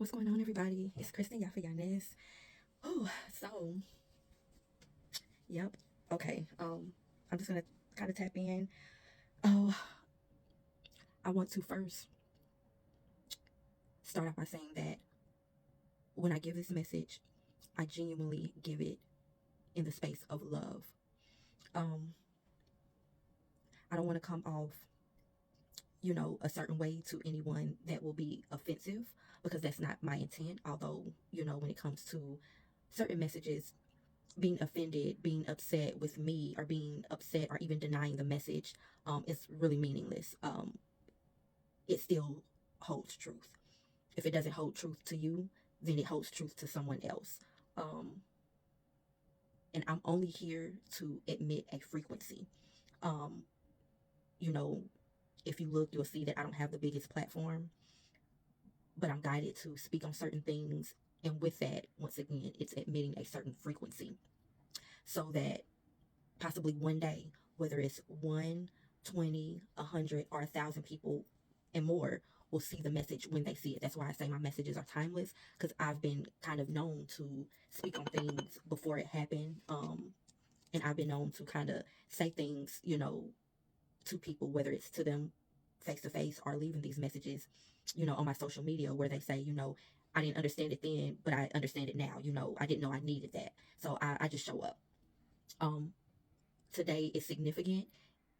What's going on, everybody? It's Kristen Yafayanes. Oh, so, yep. Okay. I'm just gonna kind of tap in. Oh, I want to first start off by saying that when I give this message, I genuinely give it in the space of love. Um, I don't want to come off, a certain way to anyone that will be offensive because that's not my intent. Although, when it comes to certain messages, being offended, being upset with me, or being upset or even denying the message, is really meaningless. It still holds truth. If it doesn't hold truth to you, then it holds truth to someone else. Um, and I'm only here to admit a frequency. Um, you know, if you look, you'll see that I don't have the biggest platform, but I'm guided to speak on certain things. And with that, once again, it's admitting a certain frequency so that possibly one day, whether it's 1, 20, 100, or 1,000 people and more, will see the message when they see it. That's why I say my messages are timeless, because I've been kind of known to speak on things before it happened. And I've been known to kind of say things, to people, whether it's to them face to face or leaving these messages, on my social media where they say, I didn't understand it then, but I understand it now. I didn't know I needed that. So I just show up. Um, Today is significant.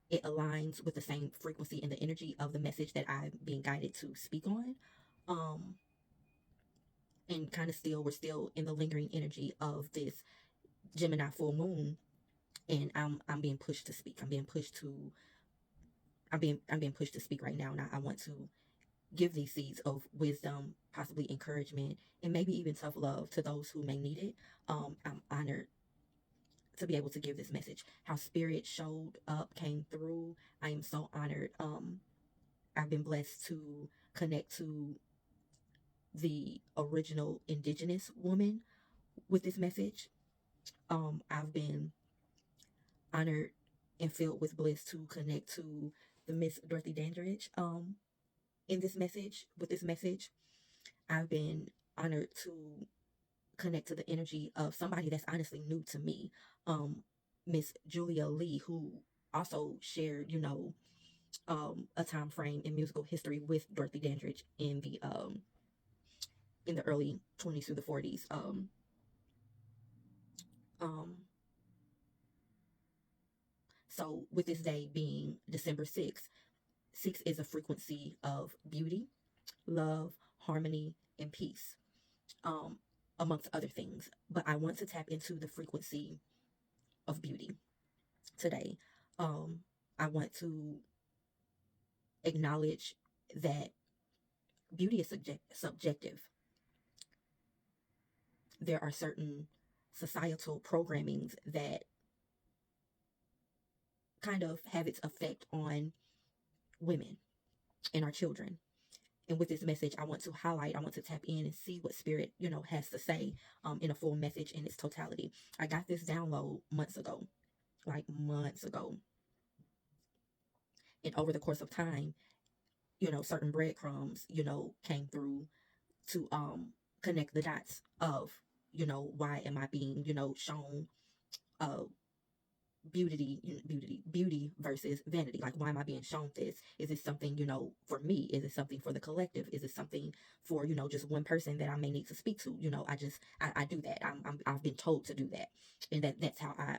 It aligns with the same frequency and the energy of the message that I'm being guided to speak on. Um, and kind of we're still in the lingering energy of this Gemini full moon, and I'm being pushed to speak. I'm being pushed to speak right now, and I want to give these seeds of wisdom, possibly encouragement, and maybe even tough love to those who may need it. I'm honored to be able to give this message. How spirit showed up, came through. I am so honored. I've been blessed to connect to the original indigenous woman with this message. I've been honored and filled with bliss to connect to the Miss Dorothy Dandridge in this message, with this message. I've been honored to connect to the energy of somebody that's honestly new to me, Miss Julia Lee, who also shared, a time frame in musical history with Dorothy Dandridge in the early 20s through the 40s. Um, so with this day being December 6th, 6 is a frequency of beauty, love, harmony, and peace, um, amongst other things. But I want to tap into the frequency of beauty today. Um, I want to acknowledge that beauty is subjective. There are certain societal programmings that kind of have its effect on women and our children. And with this message, I want to highlight, I want to tap in and see what spirit, has to say, in a full message in its totality. I got this download months ago, like months ago. And over the course of time, certain breadcrumbs, came through to connect the dots of, why am I being, shown uh beauty versus vanity. Like, why am I being shown this? Is this something, for me? Is it something for the collective? Is it something for, just one person that I may need to speak to? I do that. I've been told to do that. And that's how I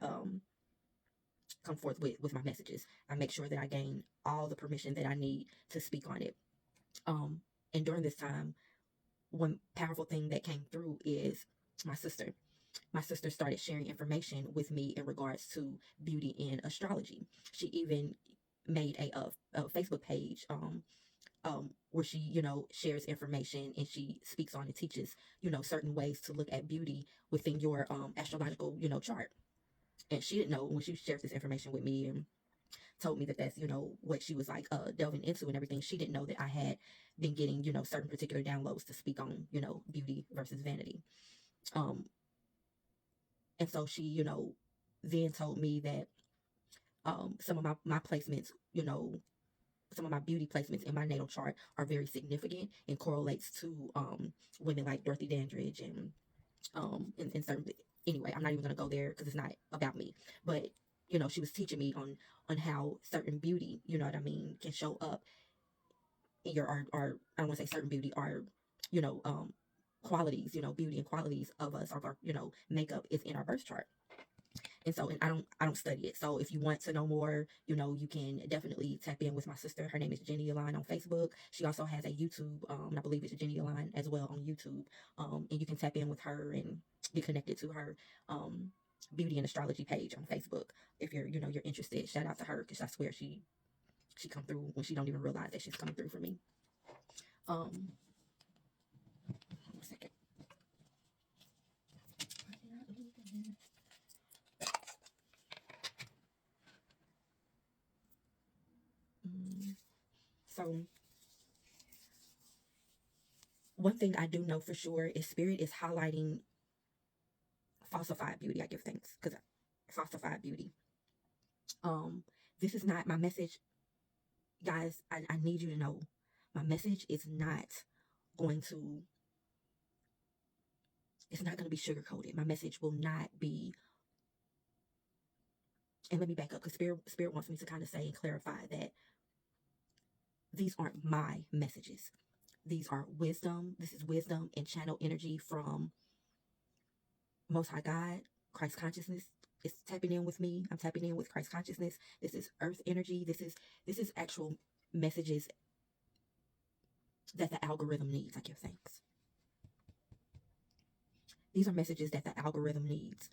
come forth with my messages. I make sure that I gain all the permission that I need to speak on it. um and during this time, one powerful thing that came through is my sister. My sister started sharing information with me in regards to beauty and astrology. She even made a Facebook page, where she, shares information, and she speaks on and teaches, certain ways to look at beauty within your astrological, chart. And she didn't know, when she shared this information with me and told me that that's, what she was like delving into and everything. She didn't know that I had been getting, certain particular downloads to speak on, beauty versus vanity. Um, and so she, then told me that some of my placements, some of my beauty placements in my natal chart are very significant and correlates to women like Dorothy Dandridge and certain. Anyway, I'm not even gonna go there because it's not about me. But she was teaching me on how certain beauty, you know what I mean, can show up in your or I don't want to say certain beauty are, you know, qualities, beauty and qualities of us, of our, makeup is in our birth chart. And so, and I don't study it. So if you want to know more, you can definitely tap in with my sister. Her name is Jenny Aline on Facebook. She also has a YouTube, I believe it's Jenny Aline as well on YouTube. And you can tap in with her and get connected to her beauty and astrology page on Facebook if you're interested. Shout out to her because I swear she come through when she don't even realize that she's coming through for me. One second. So one thing I do know for sure is Spirit is highlighting falsified beauty. I give thanks because falsified beauty. This is not my message, guys. I need you to know my message is not going to. It's not going to be sugar coated. My message will not be. And let me back up because Spirit wants me to kind of say and clarify that these aren't my messages. These are wisdom. This is wisdom and channel energy from Most High God, Christ consciousness is tapping in with me. I'm tapping in with Christ consciousness. This is earth energy. This is actual messages that the algorithm needs. I give thanks. These are messages that the algorithm needs.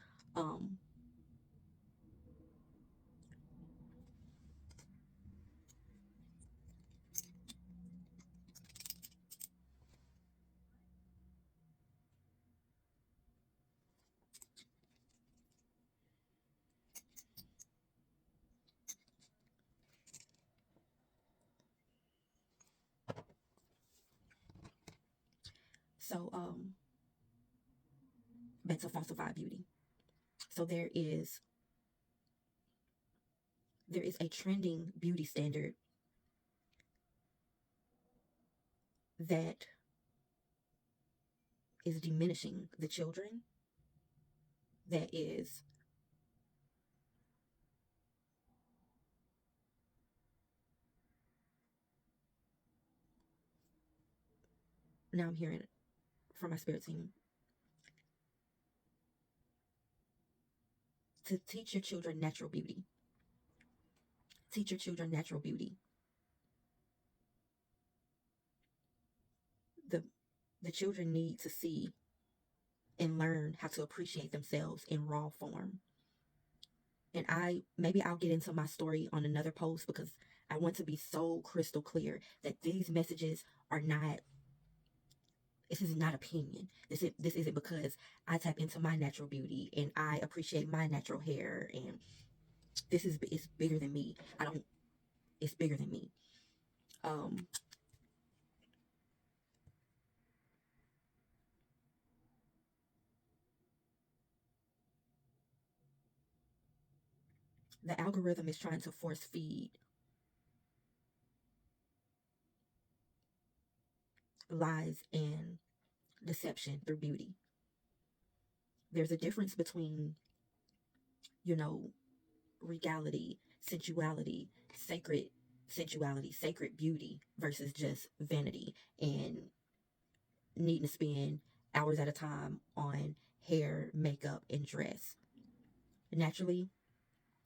So back to falsified beauty. So there is a trending beauty standard that is diminishing the children, that is now I'm hearing it from my spirit team to teach your children natural beauty. Teach your children natural beauty. The children need to see and learn how to appreciate themselves in raw form. And maybe I'll get into my story on another post because I want to be so crystal clear that these messages are not. This is not opinion. This isn't because I tap into my natural beauty and I appreciate my natural hair, and it's bigger than me. It's bigger than me. The algorithm is trying to force feed lies and deception through beauty. There's a difference between, regality, sensuality, sacred beauty versus just vanity and needing to spend hours at a time on hair, makeup, and dress. Naturally,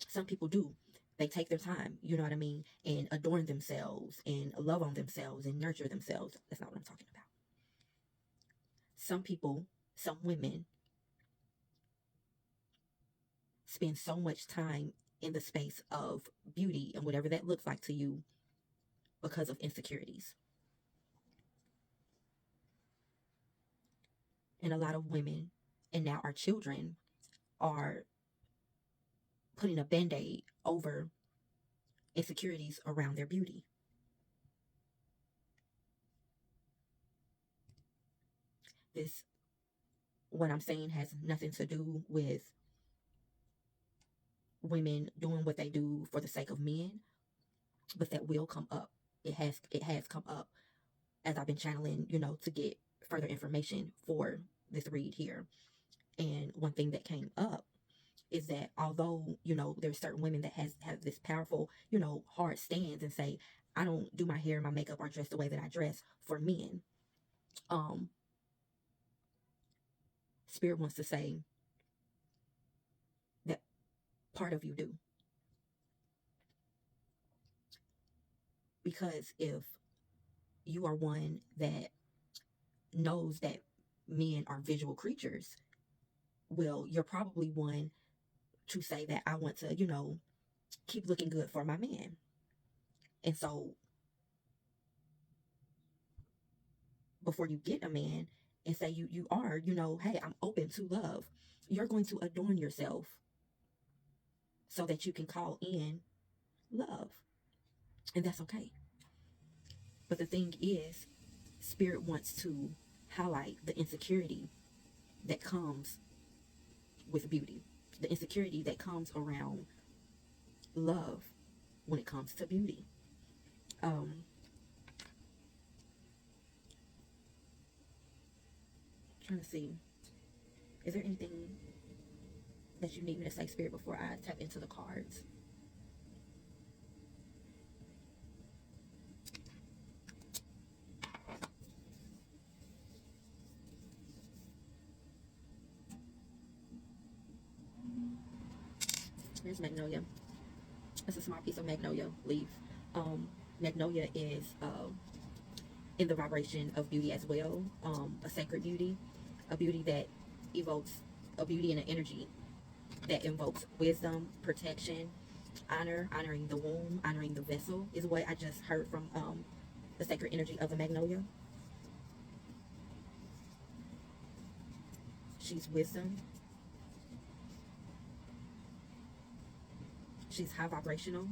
some people do. They take their time, you know what I mean, and adorn themselves and love on themselves and nurture themselves. That's not what I'm talking about. Some people, some women, spend so much time in the space of beauty and whatever that looks like to you because of insecurities. And a lot of women, and now our children, are putting a band-aid over insecurities around their beauty. This, what I'm saying, has nothing to do with women doing what they do for the sake of men, but that will come up it has come up as I've been channeling, to get further information for this read here. And one thing that came up is that although, there's certain women that have this powerful, hard stance and say, I don't do my hair, my makeup, or dress the way that I dress for men. Um, Spirit wants to say that part of you do. Because if you are one that knows that men are visual creatures, well, you're probably one to say that I want to, keep looking good for my man. And so before you get a man and say you are, hey, I'm open to love, you're going to adorn yourself so that you can call in love. And that's okay. But the thing is, Spirit wants to highlight the insecurity that comes with beauty, the insecurity that comes around love when it comes to beauty. Trying to see, is there anything that you need me to say, Spirit, before I tap into the cards? Here's Magnolia. It's a small piece of magnolia leaf. Magnolia is in the vibration of beauty as well, a sacred beauty, a beauty that evokes a beauty and an energy that invokes wisdom, protection, honoring the womb, honoring the vessel, is what I just heard from the sacred energy of the magnolia. She's wisdom. She's high vibrational.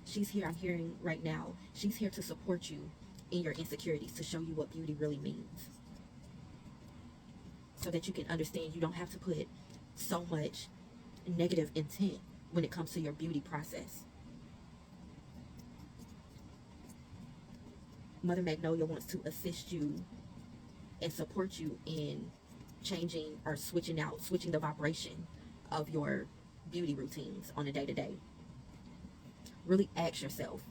She's here, I'm hearing right now, she's here to support you in your insecurities, to show you what beauty really means. So that you can understand you don't have to put so much negative intent when it comes to your beauty process. Mother Magnolia wants to assist you and support you in changing or switching the vibration of your beauty routines on a day-to-day. Really ask yourself,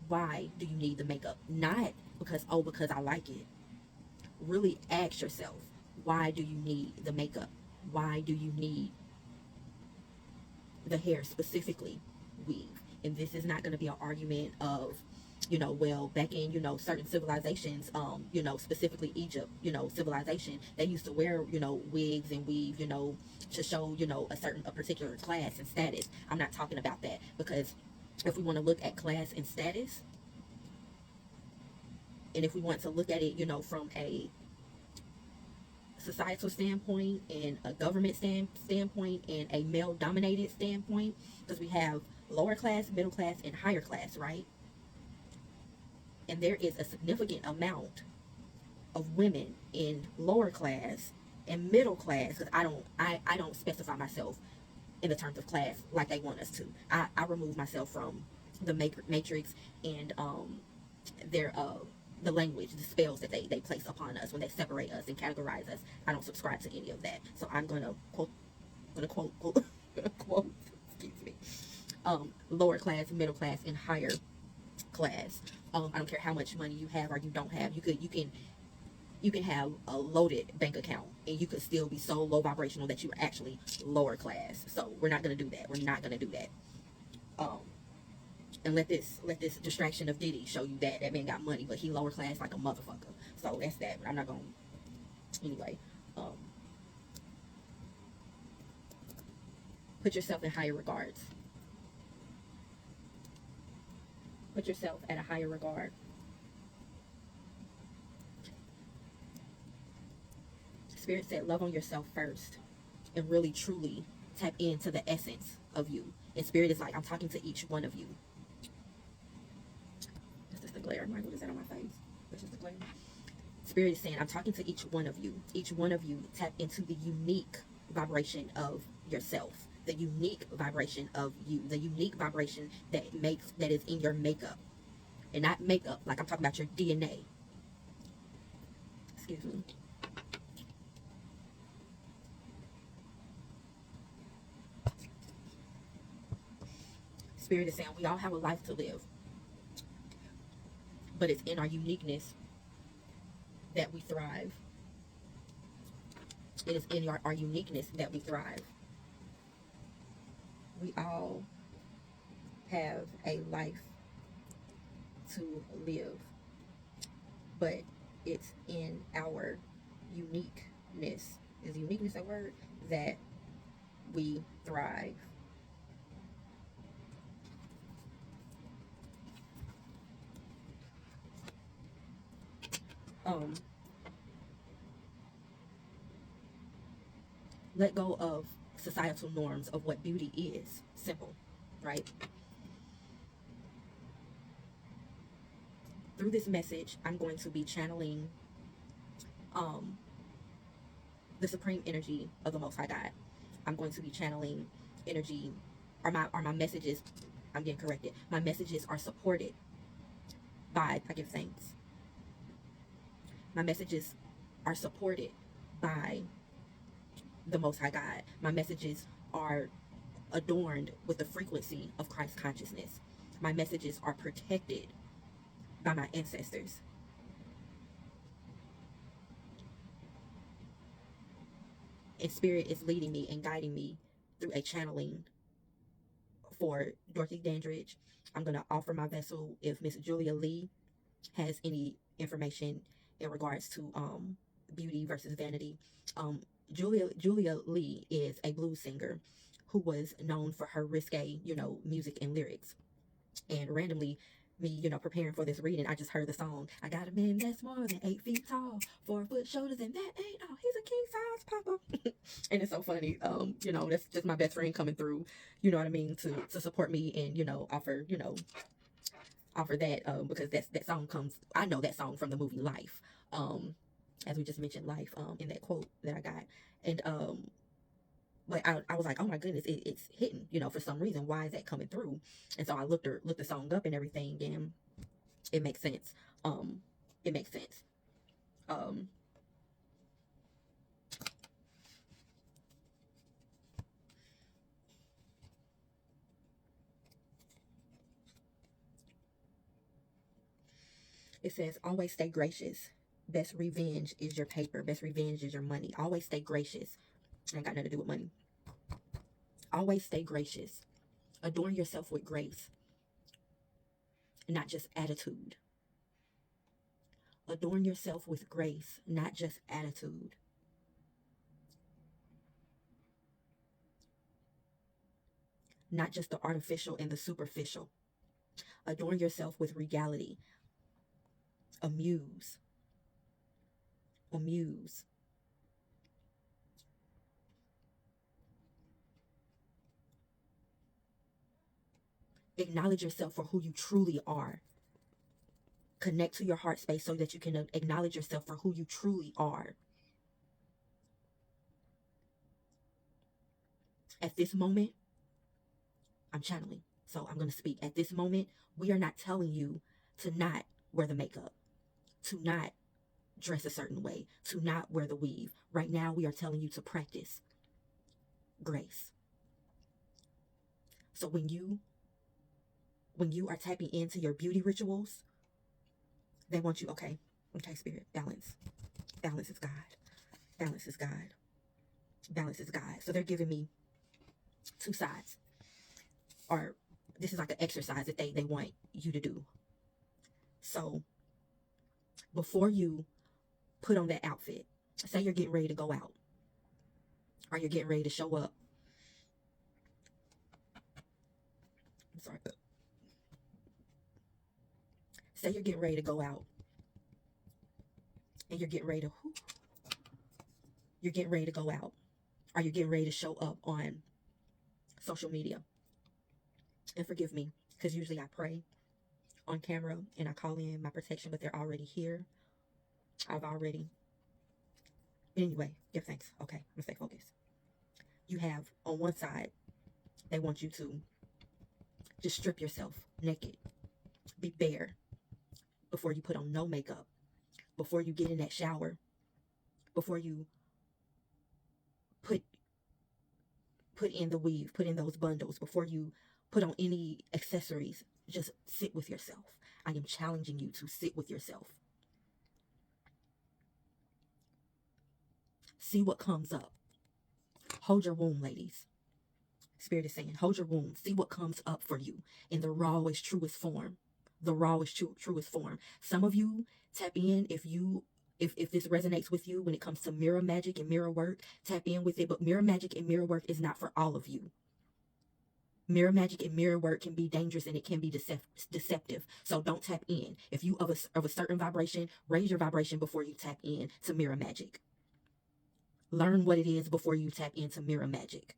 why do you need the makeup? Not because I like it. Really ask yourself, why do you need the makeup? Why do you need the hair, specifically weave? And this is not going to be an argument of, well, back in, certain civilizations, specifically Egypt, civilization, they used to wear, wigs and weave, to show, a particular class and status. I'm not talking about that, because if we want to look at class and status, and if we want to look at it, from a societal standpoint and a government standpoint and a male dominated standpoint, because we have lower class, middle class, and higher class, right? And there is a significant amount of women in lower class and middle class, because I don't specify myself in the terms of class like they want us to. I remove myself from the matrix and their the language, the spells that they place upon us when they separate us and categorize us. I don't subscribe to any of that. So I'm gonna quote, excuse me, lower class, middle class, and higher class. I don't care how much money you have or you don't have. You can have a loaded bank account and you could still be so low vibrational that you are actually lower class. So we're not gonna do that. We're not gonna do that. And let this distraction of Diddy show you that man got money, but he lower class like a motherfucker. So that's that. But I'm not gonna. Anyway, put yourself in higher regards. Put yourself at a higher regard. Spirit said, love on yourself first, and really truly tap into the essence of you. And Spirit is like, I'm talking to each one of you. The glare. Like, what is that on my face? That's just the glare. Spirit is saying, I'm talking to each one of you. Each one of you tap into the unique vibration of yourself, the unique vibration of you, the unique vibration that is in your makeup. and not makeup. Like I'm talking about your DNA. Excuse me. Spirit is saying we all have a life to live, but it's in our uniqueness that we thrive. It is in our uniqueness that we thrive. We all have a life to live, but it's in our uniqueness. Is uniqueness a word? That we thrive. Um, let go of societal norms of what beauty is. Simple, right? Through this message, I'm going to be channeling um, the supreme energy of the Most High God. I'm going to be channeling energy, or my messages. I'm getting corrected. My messages are supported by. I give thanks. My messages are supported by the Most High God. My messages are adorned with the frequency of Christ consciousness. My messages are protected by my ancestors. And Spirit is leading me and guiding me through a channeling for Dorothy Dandridge. I'm going to offer my vessel if Miss Julia Lee has any information in regards to beauty versus vanity. Um, Julia Lee is a blues singer who was known for her risque, music and lyrics. And randomly, me, preparing for this reading, I just heard the song. I got a man that's more than 8 feet tall, 4 foot shoulders, and that ain't all. He's a king size papa. And it's so funny. That's just my best friend coming through. You know what I mean, to support me and offer that because that song comes. I know that song from the movie Life. As we just mentioned, Life. In that quote that I got, and but I was like, oh my goodness, it's hitting, for some reason. Why is that coming through? And so I looked the song up and everything, and it makes sense. It makes sense. Um, it says, always stay gracious. Best revenge is your paper. Best revenge is your money. Always stay gracious. Ain't got nothing to do with money. Always stay gracious. Adorn yourself with grace, not just attitude. Adorn yourself with grace, not just attitude. Not just the artificial and the superficial. Adorn yourself with regality. Amuse. Amuse. Acknowledge yourself for who you truly are. Connect to your heart space so that you can acknowledge yourself for who you truly are. At this moment, I'm channeling, so I'm going to speak. At this moment, we are not telling you to not wear the makeup, to not dress a certain way, to not wear the weave. Right now, we are telling you to practice grace. So when you are tapping into your beauty rituals, they want you, okay, Spirit, balance. Balance is God. Balance is God. Balance is God. So they're giving me two sides. Or this is like an exercise that they want you to do. So before you put on that outfit, say you're getting ready to go out, or you're getting ready to show up. I'm sorry. Say you're getting ready to go out, and you're getting ready to go out, or you're getting ready to show up on social media. And forgive me, because usually I pray on camera and I call in my protection, but they're already here. Anyway, give thanks. Okay, I'm gonna stay focused. You have on one side, they want you to just strip yourself naked, be bare, before you put on no makeup, before you get in that shower, before you put put in the weave, put in those bundles, before you put on any accessories, just sit with yourself. I am challenging you to sit with yourself. See what comes up. Hold your womb, ladies. Spirit is saying, hold your womb. See what comes up for you in the rawest, truest form. The rawest, truest form. Some of you tap in if this resonates with you when it comes to mirror magic and mirror work, tap in with it. But mirror magic and mirror work is not for all of you. Mirror magic and mirror work can be dangerous and it can be deceptive. So don't tap in. If you of a certain vibration, raise your vibration before you tap in to mirror magic. Learn what it is before you tap into mirror magic.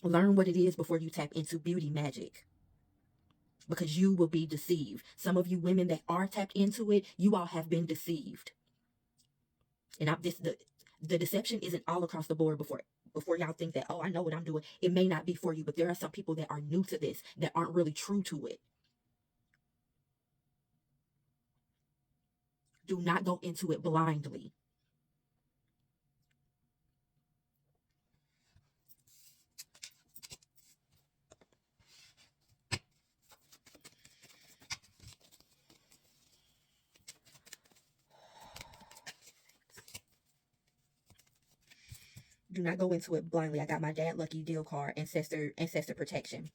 Learn what it is before you tap into beauty magic. Because you will be deceived. Some of you women that are tapped into it, you all have been deceived. And the deception isn't all across the board before y'all think that, oh, I know what I'm doing. It may not be for you, but there are some people that are new to this, that aren't really true to it. Do not go into it blindly. Do not go into it blindly. I got my dad lucky deal card, ancestor protection.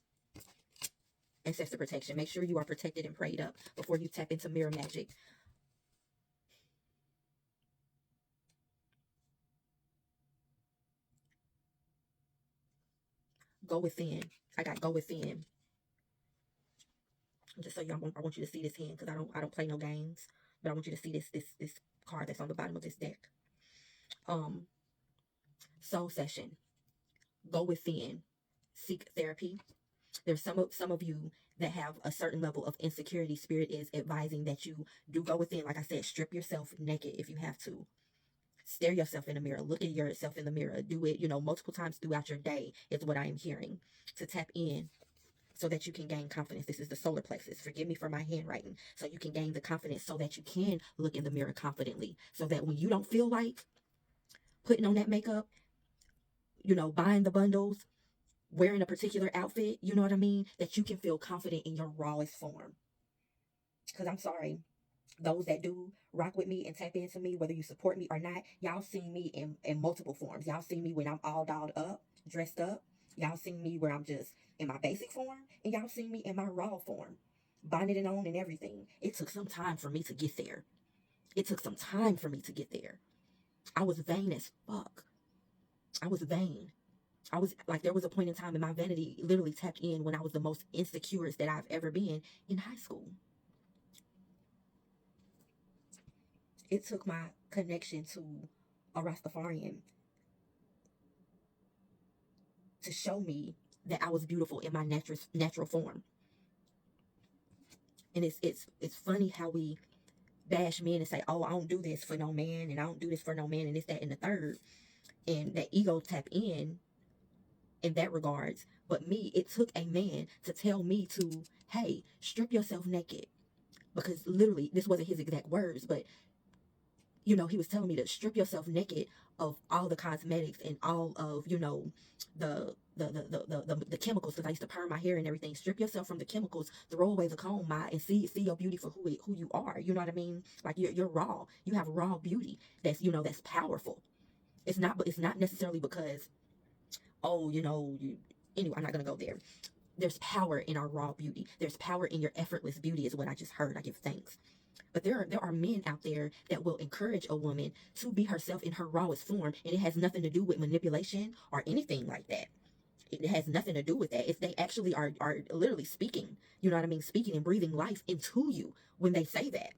Ancestor protection. Make sure you are protected and prayed up before you tap into mirror magic. Go within. I got go within. Just so y'all, I want you to see this hand because I don't play no games, but I want you to see this card that's on the bottom of this deck. Soul session. Go within. Seek therapy. There's some of you that have a certain level of insecurity. Spirit is advising that you do go within. Like I said, strip yourself naked if you have to. Stare yourself in the mirror. Look at yourself in the mirror. Do it, multiple times throughout your day is what I am hearing. To tap in so that you can gain confidence. This is the solar plexus. Forgive me for my handwriting. So you can gain the confidence so that you can look in the mirror confidently. So that when you don't feel like putting on that makeup, buying the bundles, wearing a particular outfit, you know what I mean? That you can feel confident in your rawest form. Because I'm sorry, those that do rock with me and tap into me, whether you support me or not, y'all seen me in multiple forms. Y'all seen me when I'm all dolled up, dressed up. Y'all seen me where I'm just in my basic form, and y'all seen me in my raw form, bonneted on and everything. It took some time for me to get there. I was vain as fuck. I was vain. I was like, there was a point in time in my vanity literally tapped in when I was the most insecure that I've ever been in high school. It took my connection to a Rastafarian to show me that I was beautiful in my natural form. And it's funny how we bash men and say, oh, I don't do this for no man, and I don't do this for no man, and this, that, and the third. And that ego tap in that regards. But me, it took a man to tell me to, hey, strip yourself naked. Because literally, this wasn't his exact words, but he was telling me to strip yourself naked of all the cosmetics and all of, the chemicals, because I used to perm my hair and everything. Strip yourself from the chemicals, throw away the comb, and see your beauty for who you are. You know what I mean? Like you're raw. You have raw beauty that's powerful. It's not necessarily because, oh, anyway, I'm not gonna go there. There's power in our raw beauty. There's power in your effortless beauty is what I just heard. I give thanks. But there are men out there that will encourage a woman to be herself in her rawest form, and it has nothing to do with manipulation or anything like that. It has nothing to do with that. If they actually are literally speaking, you know what I mean, speaking and breathing life into you when they say that.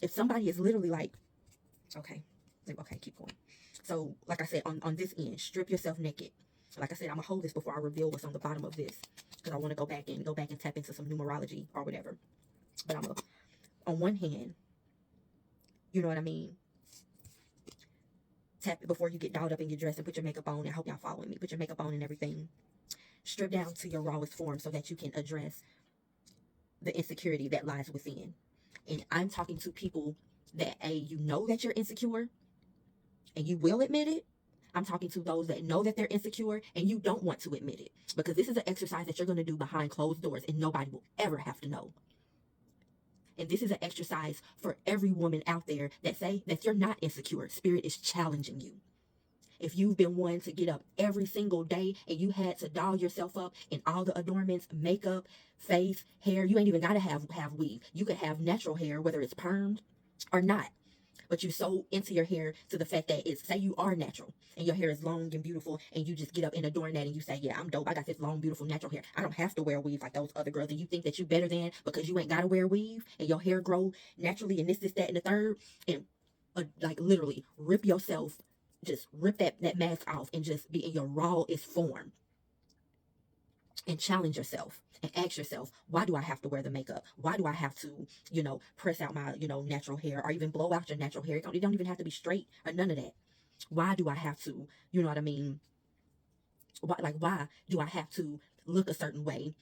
If somebody is literally like, okay, keep going. So, like I said, on this end, strip yourself naked. Like I said, I'm gonna hold this before I reveal what's on the bottom of this, because I want to go back and tap into some numerology or whatever. But I'm gonna, on one hand, you know what I mean, tap it before you get dolled up in your dress and put your makeup on. I hope y'all following me. Put your makeup on and everything. Strip down to your rawest form so that you can address the insecurity that lies within. And I'm talking to people that, A, you know that you're insecure and you will admit it. I'm talking to those that know that they're insecure and you don't want to admit it. Because this is an exercise that you're going to do behind closed doors and nobody will ever have to know. And this is an exercise for every woman out there that say that you're not insecure. Spirit is challenging you. If you've been one to get up every single day and you had to doll yourself up in all the adornments, makeup, face, hair, you ain't even got to have weave. You could have natural hair, whether it's permed or not. But you're so into your hair to the fact that it's, say you are natural and your hair is long and beautiful and you just get up and adorn that and you say, yeah, I'm dope. I got this long, beautiful, natural hair. I don't have to wear a weave like those other girls. And you think that you better than because you ain't got to wear a weave and your hair grow naturally and this, that, and the third. And like literally rip yourself, just rip that mask off and just be in your rawest form. And challenge yourself and ask yourself, why do I have to wear the makeup? Why do I have to, press out my, natural hair or even blow out your natural hair? It don't even have to be straight or none of that. Why do I have to, you know what I mean? Why do I have to look a certain way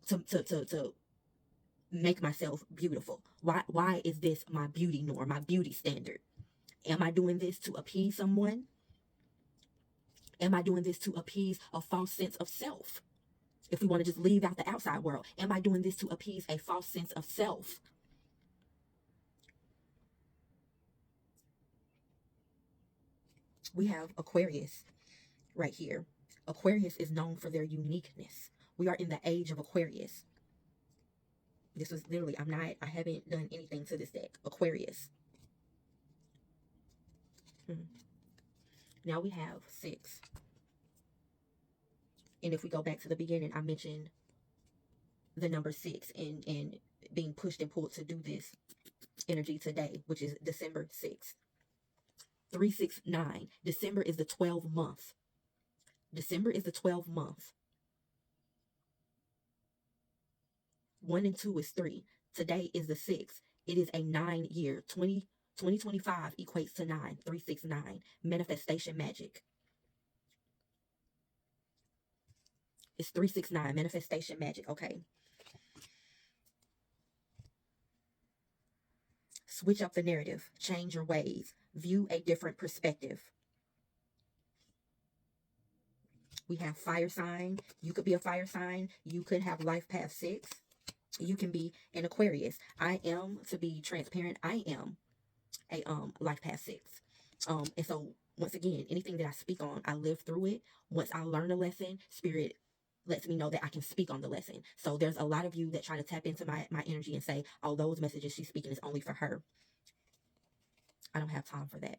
to make myself beautiful? Why is this my beauty norm, my beauty standard? Am I doing this to appease someone? Am I doing this to appease a false sense of self? If we want to just leave out the outside world, am I doing this to appease a false sense of self? We have Aquarius right here. Aquarius is known for their uniqueness. We are in the age of Aquarius. This was literally, I haven't done anything to this deck. Aquarius. Now we have 6. And if we go back to the beginning, I mentioned the number 6 and being pushed and pulled to do this energy today, which is December 6th. 369. December is the 12th month. December is the 12th month. 1 and 2 is 3. Today is the 6th. It is a 9-year. 2025 equates to 9. 369. Manifestation magic. It's 369. Manifestation magic. Okay. Switch up the narrative. Change your ways. View a different perspective. We have fire sign. You could be a fire sign. You could have life path 6. You can be an Aquarius. I am, to be transparent, I am a life path 6. And so once again, anything that I speak on, I live through it. Once I learn a lesson, Spirit lets me know that I can speak on the lesson. So there's a lot of you that try to tap into my energy and say, oh, those messages she's speaking is only for her. I don't have time for that.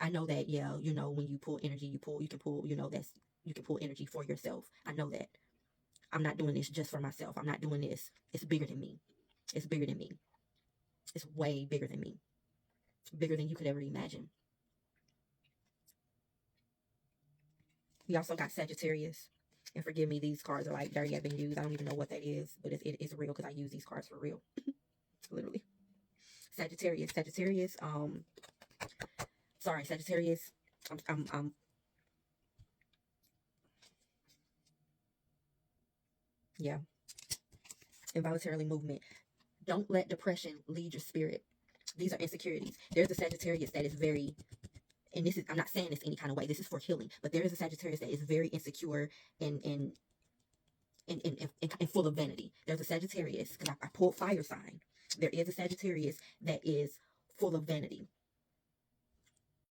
I know that, yeah, when you pull energy, you can pull, you can pull energy for yourself. I know that. I'm not doing this just for myself. I'm not doing this. It's bigger than me. It's bigger than me. It's way bigger than me. Bigger than you could ever imagine. We also got Sagittarius. And forgive me, these cards are like dirty. I've been used. I don't even know what that is, but it is real because I use these cards for real. Literally. Sagittarius. Sagittarius. Yeah. Involuntarily movement. Don't let depression lead your spirit. These are insecurities. There's a Sagittarius that is very, and this is, I'm not saying this any kind of way, this is for healing, but there is a Sagittarius that is very insecure and full of vanity. There's a Sagittarius, because I pulled fire sign. There is a Sagittarius that is full of vanity.